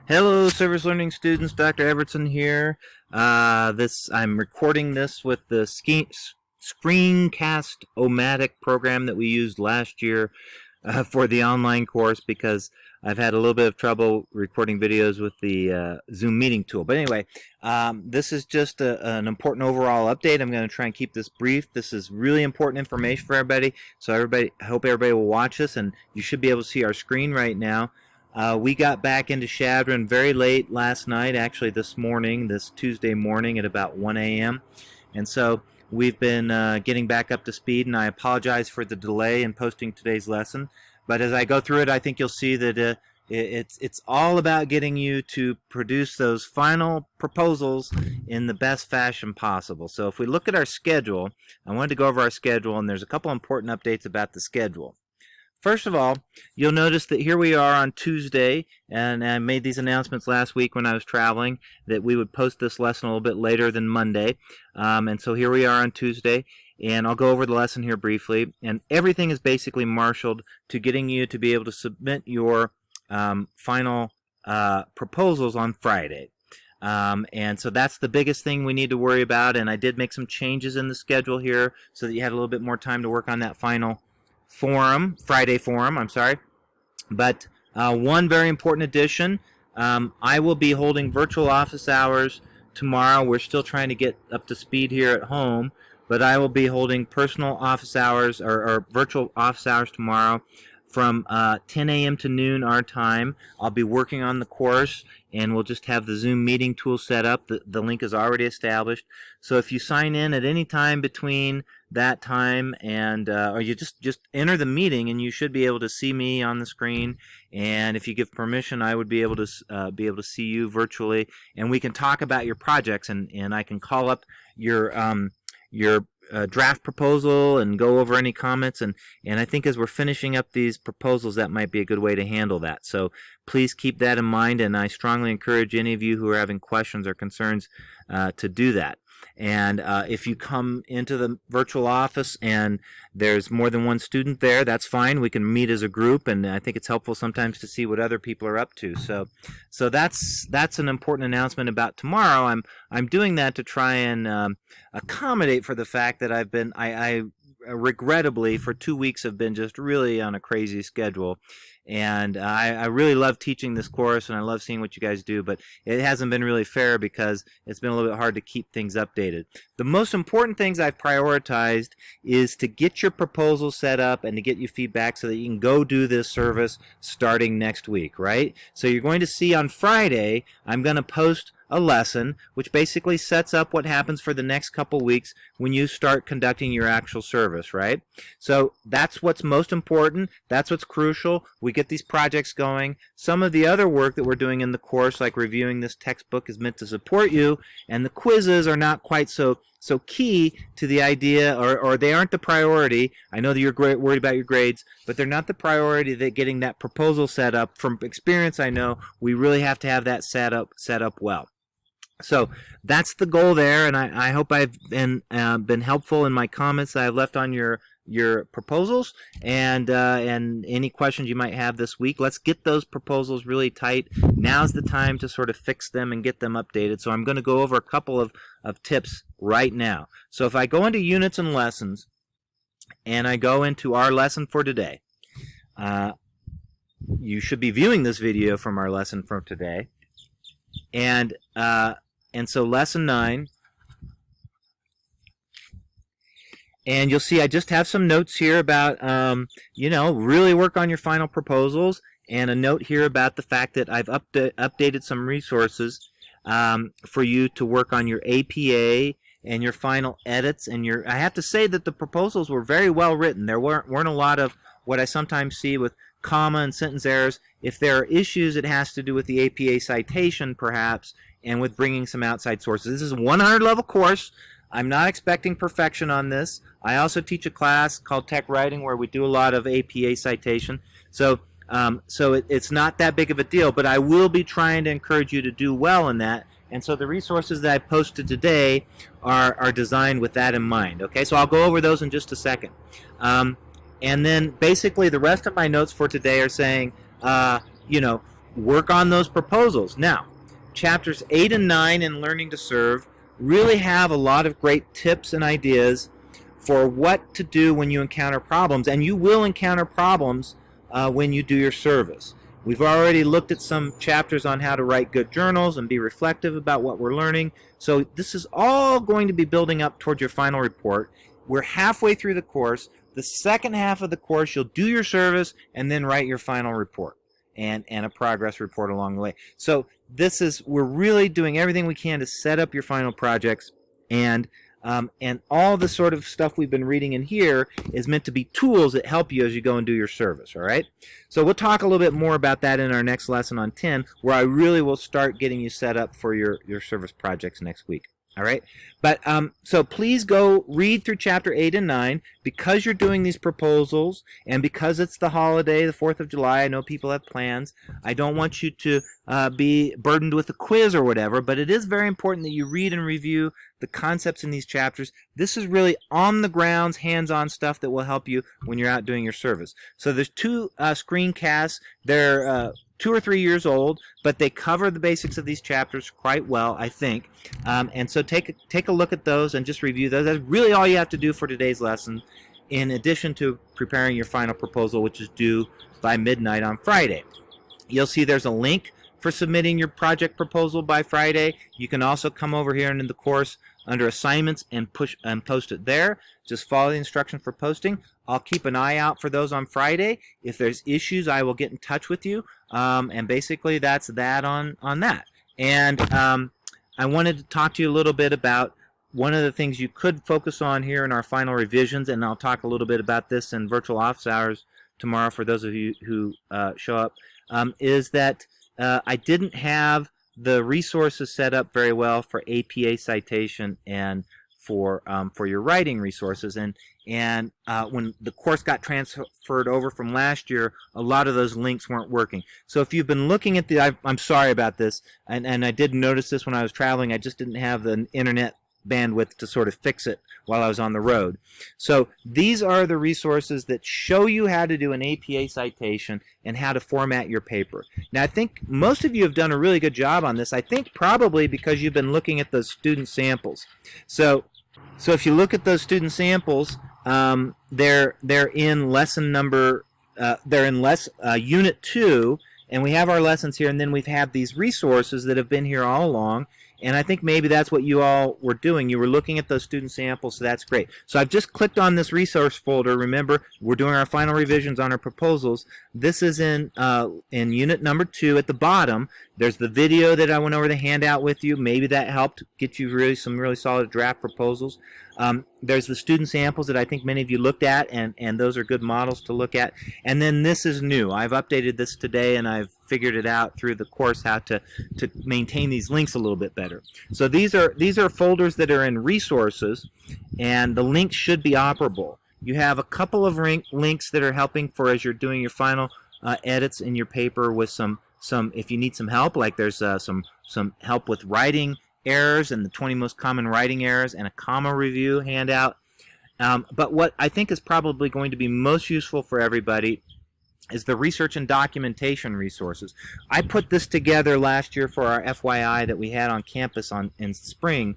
Hello, Service Learning students. Dr. Evertson here. I'm recording this with the Screencast-O-Matic program that we used last year for the online course because I've had a little bit of trouble recording videos with the Zoom meeting tool. But anyway, this is just an important overall update. I'm going to try and keep this brief. This is really important information for everybody. So I hope everybody will watch this, and you should be able to see our screen right now. We got back into Shadron very late last night, actually this morning, this Tuesday morning at about 1 a.m. And so we've been getting back up to speed, and I apologize for the delay in posting today's lesson. But as I go through it, I think you'll see that it's all about getting you to produce those final proposals in the best fashion possible. So if we look at our schedule, I wanted to go over our schedule, and there's a couple important updates about the schedule. First of all, you'll notice that here we are on Tuesday, and I made these announcements last week when I was traveling that we would post this lesson a little bit later than Monday. And so here we are on Tuesday, and I'll go over the lesson here briefly. And everything is basically marshaled to getting you to be able to submit your final proposals on Friday. And so that's the biggest thing we need to worry about, and I did make some changes in the schedule here so that you had a little bit more time to work on that final Friday forum, I'm sorry. But one very important addition, I will be holding virtual office hours tomorrow. We're still trying to get up to speed here at home, but I will be holding personal office hours or virtual office hours tomorrow from 10 a.m. to noon our time. I'll be working on the course, and we'll just have the Zoom meeting tool set up. The link is already established. So if you sign in at any time between that time and or you just enter the meeting, and you should be able to see me on the screen. And if you give permission, I would be able to see you virtually, and we can talk about your projects, and I can call up your draft proposal and go over any comments, and I think as we're finishing up these proposals, that might be a good way to handle that. So please keep that in mind, and I strongly encourage any of you who are having questions or concerns to do that. And if you come into the virtual office and there's more than one student there, that's fine. We can meet as a group, and I think it's helpful sometimes to see what other people are up to. So that's an important announcement about tomorrow. I'm doing that to try and accommodate for the fact that I regrettably for 2 weeks have been just really on a crazy schedule. And I really love teaching this course, and I love seeing what you guys do, but it hasn't been really fair because it's been a little bit hard to keep things updated. The most important things I've prioritized is to get your proposal set up and to get you feedback so that you can go do this service starting next week, right? So you're going to see on Friday, I'm going to post a lesson which basically sets up what happens for the next couple weeks when you start conducting your actual service, right? So that's what's most important. That's what's crucial. We get these projects going. Some of the other work that we're doing in the course, like reviewing this textbook, is meant to support you, and the quizzes are not quite so key to the idea, or they aren't the priority. I know that you're worried about your grades, but they're not the priority that getting that proposal set up. From experience, I know we really have to have that set up well. So that's the goal there, and I hope I've been helpful in my comments that I've left on your proposals, and any questions you might have this week. Let's get those proposals really tight. Now's the time to sort of fix them and get them updated. So I'm going to go over a couple of tips right now. So if I go into units and lessons, and I go into our lesson for today, you should be viewing this video from our lesson from today, and so lesson 9, and you'll see I just have some notes here about, really work on your final proposals, and a note here about the fact that I've updated some resources for you to work on your APA and your final edits. And I have to say that the proposals were very well written. There weren't a lot of what I sometimes see with comma and sentence errors. If there are issues, it has to do with the APA citation, perhaps, and with bringing some outside sources. This is a 100 level course. I'm not expecting perfection on this. I also teach a class called Tech Writing where we do a lot of APA citation. So it's not that big of a deal, but I will be trying to encourage you to do well in that. And so the resources that I posted today are designed with that in mind. Okay, so I'll go over those in just a second. And then basically the rest of my notes for today are saying, work on those proposals. Now, chapters 8 and 9 in Learning to Serve really have a lot of great tips and ideas for what to do when you encounter problems, and you will encounter problems when you do your service. We've already looked at some chapters on how to write good journals and be reflective about what we're learning. So this is all going to be building up towards your final report. We're halfway through the course. The second half of the course, you'll do your service and then write your final report and a progress report along the way. So we're really doing everything we can to set up your final projects, and all the sort of stuff we've been reading in here is meant to be tools that help you as you go and do your service, all right? So we'll talk a little bit more about that in our next lesson on 10, where I really will start getting you set up for your service projects next week. All right, but so please go read through chapter 8 and 9 because you're doing these proposals, and because it's the holiday, the 4th of July. I know people have plans. I don't want you to be burdened with a quiz or whatever, but it is very important that you read and review the concepts in these chapters. This is really on the grounds, hands-on stuff that will help you when you're out doing your service. So there's 2 screencasts. They're 2 or 3 years old, but they cover the basics of these chapters quite well, I think. And so take a look at those and just review those. That's really all you have to do for today's lesson, in addition to preparing your final proposal, which is due by midnight on Friday. You'll see there's a link for submitting your project proposal by Friday. You can also come over here into the course under assignments and post it there. Just follow the instructions for posting. I'll keep an eye out for those on Friday. If there's issues, I will get in touch with you. And basically that's that on that. And I wanted to talk to you a little bit about one of the things you could focus on here in our final revisions, and I'll talk a little bit about this in virtual office hours tomorrow for those of you who show up, is that I didn't have the resources set up very well for APA citation and for your writing resources, and when the course got transferred over from last year, a lot of those links weren't working. So if you've been looking at I'm sorry about this, and I did notice this when I was traveling. I just didn't have the internet bandwidth to sort of fix it while I was on the road. So these are the resources that show you how to do an APA citation and how to format your paper. Now, I think most of you have done a really good job on this. I think probably because you've been looking at those student samples. So if you look at those student samples, they're in lesson number, unit 2, and we have our lessons here, and then we've had these resources that have been here all along. And I think maybe that's what you all were doing. You were looking at those student samples, so that's great. So I've just clicked on this resource folder. Remember, we're doing our final revisions on our proposals. This is in unit number 2 at the bottom. There's the video that I went over the handout with you. Maybe that helped get you some really solid draft proposals. There's the student samples that I think many of you looked at, and those are good models to look at. And then this is new. I've updated this today, and I've figured it out through the course how to maintain these links a little bit better. So these are folders that are in resources, and the links should be operable. You have a couple of links that are helping for as you're doing your final edits in your paper with some if you need some help, like there's some help with writing errors and the 20 most common writing errors and a comma review handout. But what I think is probably going to be most useful for everybody is the research and documentation resources. I put this together last year for our FYI that we had on campus in spring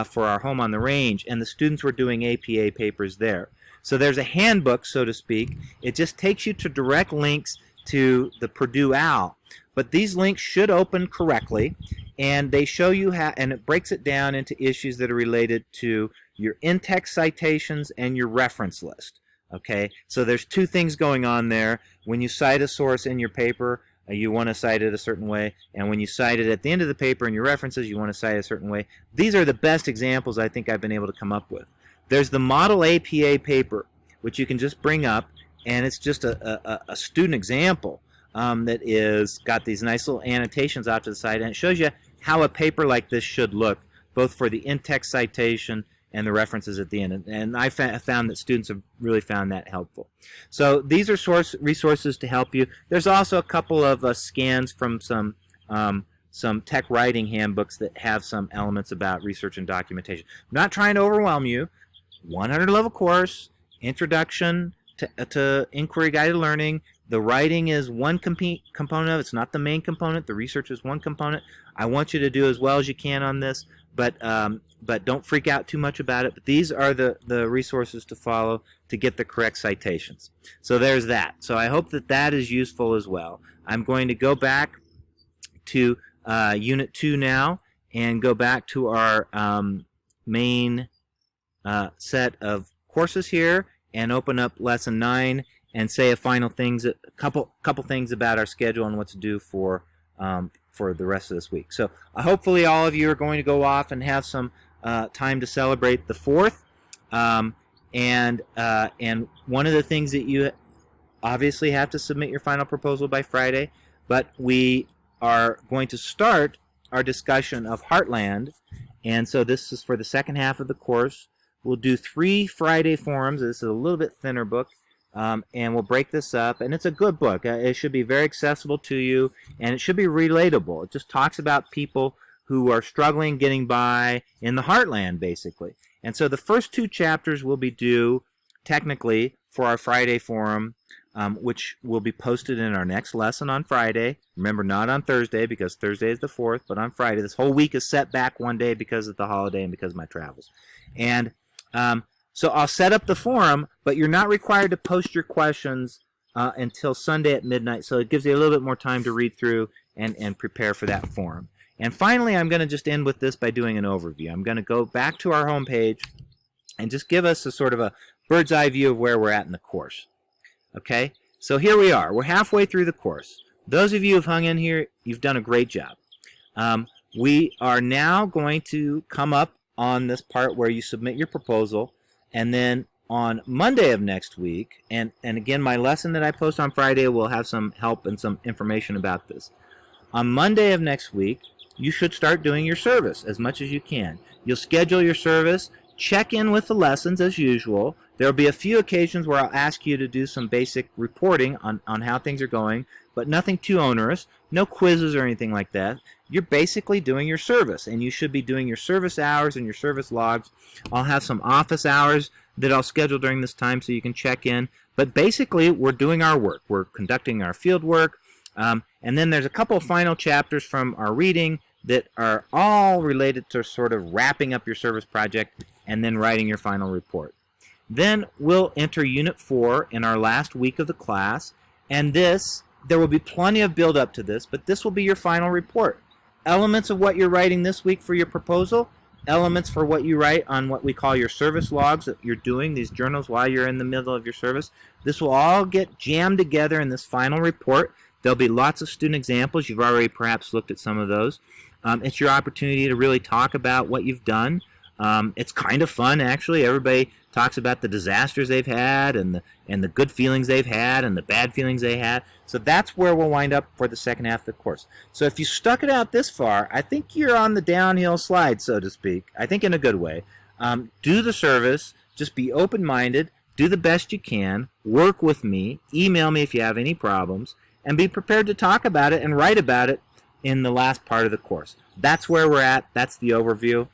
for our home on the range, and the students were doing APA papers there. So there's a handbook, so to speak. It just takes you to direct links to the Purdue OWL. But these links should open correctly, and they show you how, and it breaks it down into issues that are related to your in-text citations and your reference list. Okay, so there's 2 things going on there. When you cite a source in your paper, you want to cite it a certain way, and when you cite it at the end of the paper in your references, you want to cite it a certain way. These are the best examples I think I've been able to come up with. There's the model APA paper, which you can just bring up, and it's just a student example that is got these nice little annotations out to the side, and it shows you how a paper like this should look, both for the in-text citation and the references at the end. And I found that students have really found that helpful. So these are resources to help you. There's also a couple of scans from some tech writing handbooks that have some elements about research and documentation. I'm not trying to overwhelm you. 100 level course, introduction to inquiry guided learning, The writing is one component of it. It's not the main component. The research is one component. I want you to do as well as you can on this, but don't freak out too much about it. But these are the resources to follow to get the correct citations. So there's that. So I hope that that is useful as well. I'm going to go back to Unit 2 now and go back to our main set of courses here and open up Lesson 9 and say a couple things about our schedule and what to do for the rest of this week. So hopefully all of you are going to go off and have some time to celebrate the 4th. And one of the things that you obviously have to submit your final proposal by Friday, but we are going to start our discussion of Heartland, and so this is for the second half of the course. We'll do 3 Friday forums. This is a little bit thinner book, and we'll break this up, and it's a good book. It should be very accessible to you, and it should be relatable. It just talks about people who are struggling getting by in the Heartland, basically. And so the first 2 chapters will be due, technically, for our Friday forum, which will be posted in our next lesson on Friday. Remember, not on Thursday, because Thursday is the 4th, but on Friday. This whole week is set back one day because of the holiday and because of my travels. And so I'll set up the forum, but you're not required to post your questions until Sunday at midnight, so it gives you a little bit more time to read through and prepare for that forum. And finally, I'm going to just end with this by doing an overview. I'm going to go back to our homepage and just give us a sort of a bird's eye view of where we're at in the course. Okay, so here we are. We're halfway through the course. Those of you who've hung in here, you've done a great job. We are now going to come up on this part where you submit your proposal, and then on Monday of next week, and again, my lesson that I post on Friday will have some help and some information about this. On Monday of next week, you should start doing your service as much as you can. You'll schedule your service, check in with the lessons as usual. There will be a few occasions where I'll ask you to do some basic reporting on how things are going, but nothing too onerous, no quizzes or anything like that. You're basically doing your service, and you should be doing your service hours and your service logs. I'll have some office hours that I'll schedule during this time so you can check in. But basically, we're doing our work. We're conducting our field work. And then there's a couple of final chapters from our reading that are all related to sort of wrapping up your service project and then writing your final report. Then we'll enter Unit 4 in our last week of the class, and there will be plenty of build up to this, but this will be your final report. Elements of what you're writing this week for your proposal, elements for what you write on what we call your service logs that you're doing, these journals while you're in the middle of your service. This will all get jammed together in this final report. There'll be lots of student examples. You've already perhaps looked at some of those. It's your opportunity to really talk about what you've done. It's kind of fun, actually. Everybody talks about the disasters they've had and the good feelings they've had and the bad feelings they had. So that's where we'll wind up for the second half of the course. So if you stuck it out this far, I think you're on the downhill slide, so to speak. I think in a good way. Do the service. Just be open-minded. Do the best you can. Work with me. Email me if you have any problems. And be prepared to talk about it and write about it in the last part of the course. That's where we're at. That's the overview.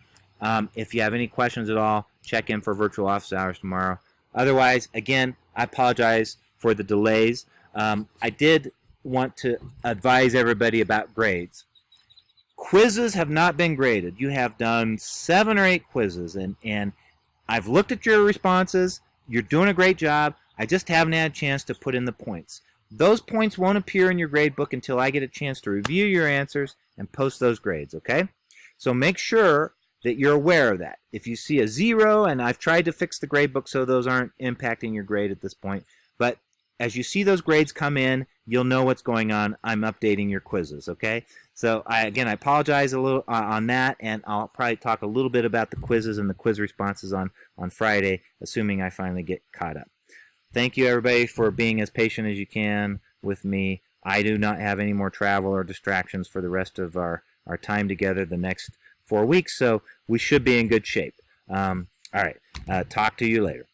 If you have any questions at all, check in for virtual office hours tomorrow. Otherwise, again, I apologize for the delays. I did want to advise everybody about grades. Quizzes have not been graded. You have done 7 or 8 quizzes, and I've looked at your responses. You're doing a great job. I just haven't had a chance to put in the points. Those points won't appear in your grade book until I get a chance to review your answers and post those grades, okay? So make sure that you're aware of that. If you see a 0, and I've tried to fix the grade book so those aren't impacting your grade at this point, but as you see those grades come in, you'll know what's going on. I'm updating your quizzes, okay? So I apologize a little on that, and I'll probably talk a little bit about the quizzes and the quiz responses on Friday, assuming I finally get caught up. Thank you, everybody, for being as patient as you can with me. I do not have any more travel or distractions for the rest of our time together the next 4 weeks, so we should be in good shape. All right, talk to you later.